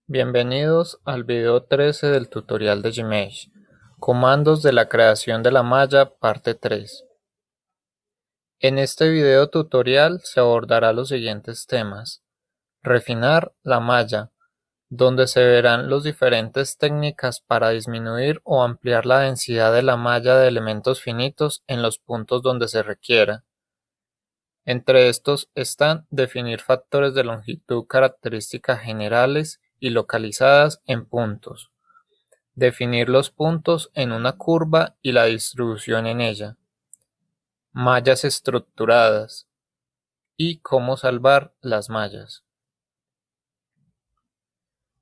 Bienvenidos al video 13 del tutorial de Gmesh. Comandos de la creación de la malla, parte 3. En este video tutorial se abordará los siguientes temas. Refinar la malla, donde se verán las diferentes técnicas para disminuir o ampliar la densidad de la malla de elementos finitos en los puntos donde se requiera. Entre estos están definir factores de longitud, características generales y localizadas en puntos. Definir los puntos en una curva y la distribución en ella. Mallas estructuradas. Y cómo salvar las mallas.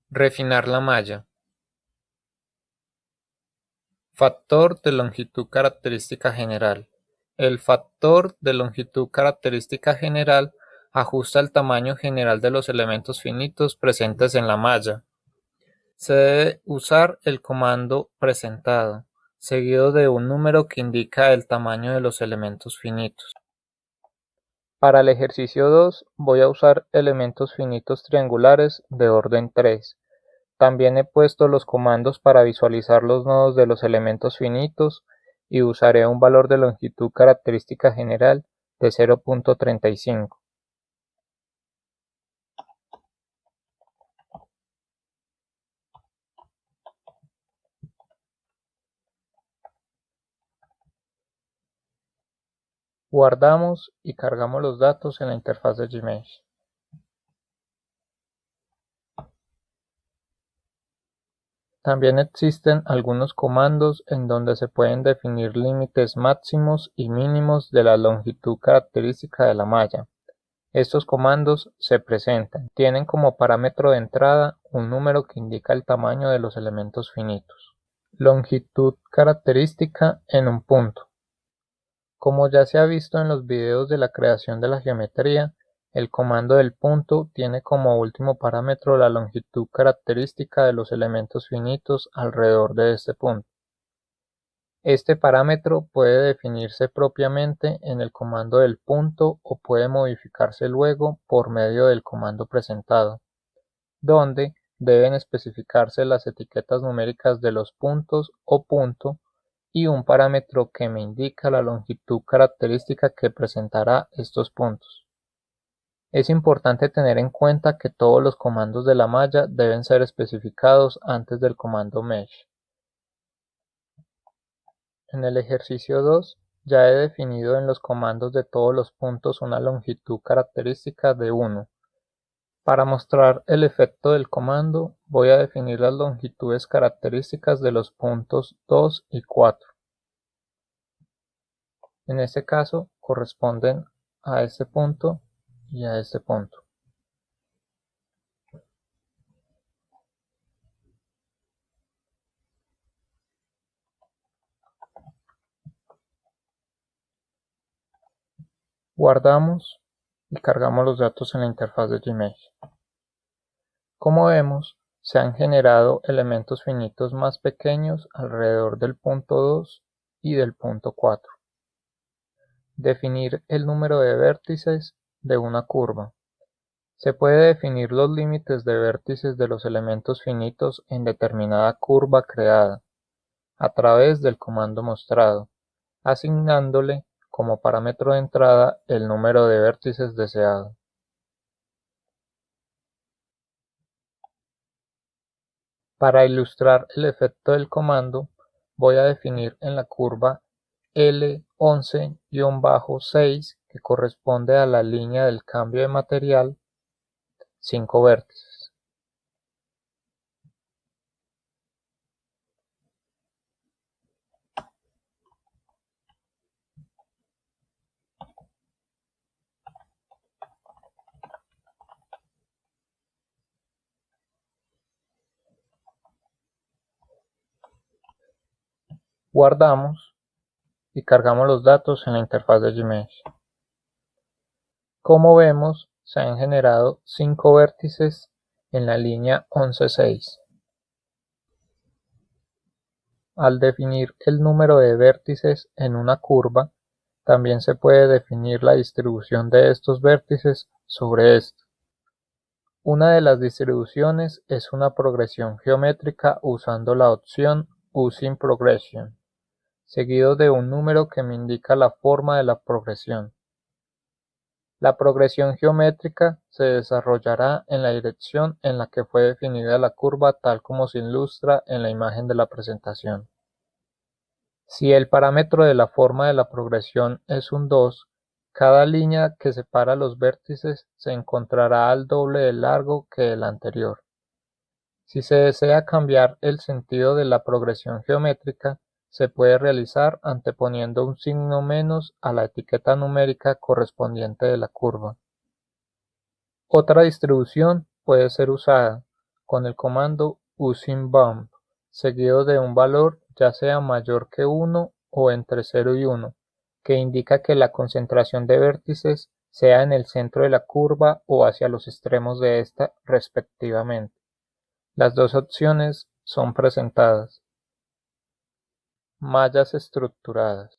Refinar la malla. Factor de longitud característica general. El factor de longitud característica general ajusta el tamaño general de los elementos finitos presentes en la malla. Se debe usar el comando presentado, seguido de un número que indica el tamaño de los elementos finitos. Para el ejercicio 2 voy a usar elementos finitos triangulares de orden 3. También he puesto los comandos para visualizar los nodos de los elementos finitos y usaré un valor de longitud característica general de 0.35. Guardamos y cargamos los datos en la interfaz de Gmesh. También existen algunos comandos en donde se pueden definir límites máximos y mínimos de la longitud característica de la malla. Estos comandos se presentan. Tienen como parámetro de entrada un número que indica el tamaño de los elementos finitos. Longitud característica en un punto. Como ya se ha visto en los videos de la creación de la geometría, el comando del punto tiene como último parámetro la longitud característica de los elementos finitos alrededor de este punto. Este parámetro puede definirse propiamente en el comando del punto o puede modificarse luego por medio del comando presentado, donde deben especificarse las etiquetas numéricas de los puntos o punto y un parámetro que me indica la longitud característica que presentará estos puntos. Es importante tener en cuenta que todos los comandos de la malla deben ser especificados antes del comando mesh. En el ejercicio 2 ya he definido en los comandos de todos los puntos una longitud característica de 1. Para mostrar el efecto del comando voy a definir las longitudes características de los puntos 2 y 4. En este caso corresponden a este punto y a este punto. Guardamos y cargamos los datos en la interfaz de Gmesh. Como vemos, se han generado elementos finitos más pequeños alrededor del punto 2 y del punto 4. Definir el número de vértices de una curva. Se puede definir los límites de vértices de los elementos finitos en determinada curva creada, a través del comando mostrado, asignándole como parámetro de entrada el número de vértices deseado. Para ilustrar el efecto del comando, voy a definir en la curva L11-6, que corresponde a la línea del cambio de material, 5 vértices. Guardamos y cargamos los datos en la interfaz de Gmesh. Como vemos, se han generado 5 vértices en la línea 11-6. Al definir el número de vértices en una curva, también se puede definir la distribución de estos vértices sobre esta. Una de las distribuciones es una progresión geométrica usando la opción Using Progression, seguido de un número que me indica la forma de la progresión. La progresión geométrica se desarrollará en la dirección en la que fue definida la curva tal como se ilustra en la imagen de la presentación. Si el parámetro de la forma de la progresión es un 2, cada línea que separa los vértices se encontrará al doble de largo que el anterior. Si se desea cambiar el sentido de la progresión geométrica, se puede realizar anteponiendo un signo menos a la etiqueta numérica correspondiente de la curva. Otra distribución puede ser usada con el comando UsingBump, seguido de un valor ya sea mayor que 1 o entre 0 y 1, que indica que la concentración de vértices sea en el centro de la curva o hacia los extremos de esta, respectivamente. Las dos opciones son presentadas. Mallas estructuradas.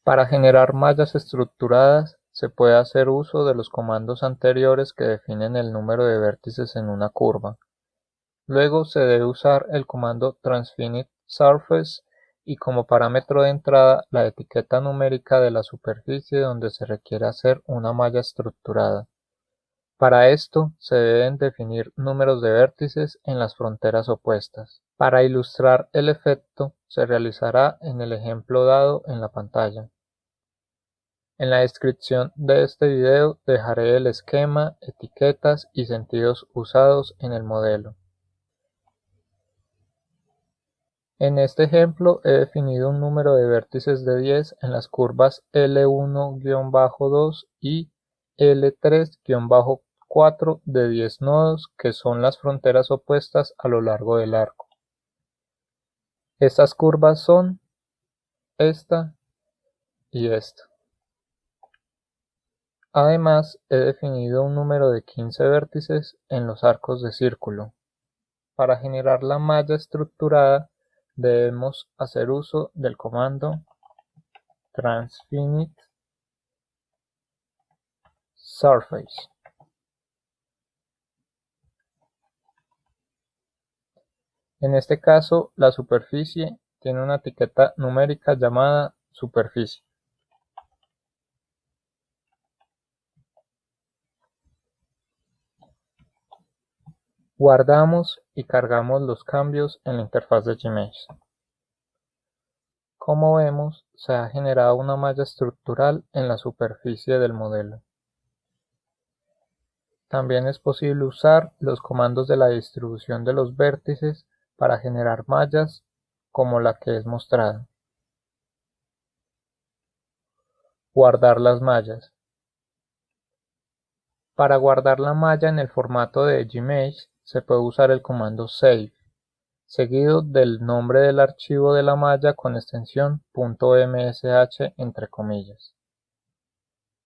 Para generar mallas estructuradas se puede hacer uso de los comandos anteriores que definen el número de vértices en una curva. Luego se debe usar el comando TransFiniteSurface y como parámetro de entrada la etiqueta numérica de la superficie donde se requiere hacer una malla estructurada. Para esto se deben definir números de vértices en las fronteras opuestas. Para ilustrar el efecto se realizará en el ejemplo dado en la pantalla. En la descripción de este video dejaré el esquema, etiquetas y sentidos usados en el modelo. En este ejemplo he definido un número de vértices de 10 en las curvas L1-2 y L3-4 de 10 nodos que son las fronteras opuestas a lo largo del arco. Estas curvas son esta y esta. Además, he definido un número de 15 vértices en los arcos de círculo. Para generar la malla estructurada debemos hacer uso del comando TransFiniteSurface. En este caso, la superficie tiene una etiqueta numérica llamada superficie. Guardamos y cargamos los cambios en la interfaz de Gmesh. Como vemos, se ha generado una malla estructural en la superficie del modelo. También es posible usar los comandos de la distribución de los vértices para generar mallas como la que es mostrada. Guardar las mallas. Para guardar la malla en el formato de Gmesh se puede usar el comando save, seguido del nombre del archivo de la malla con extensión .msh entre comillas.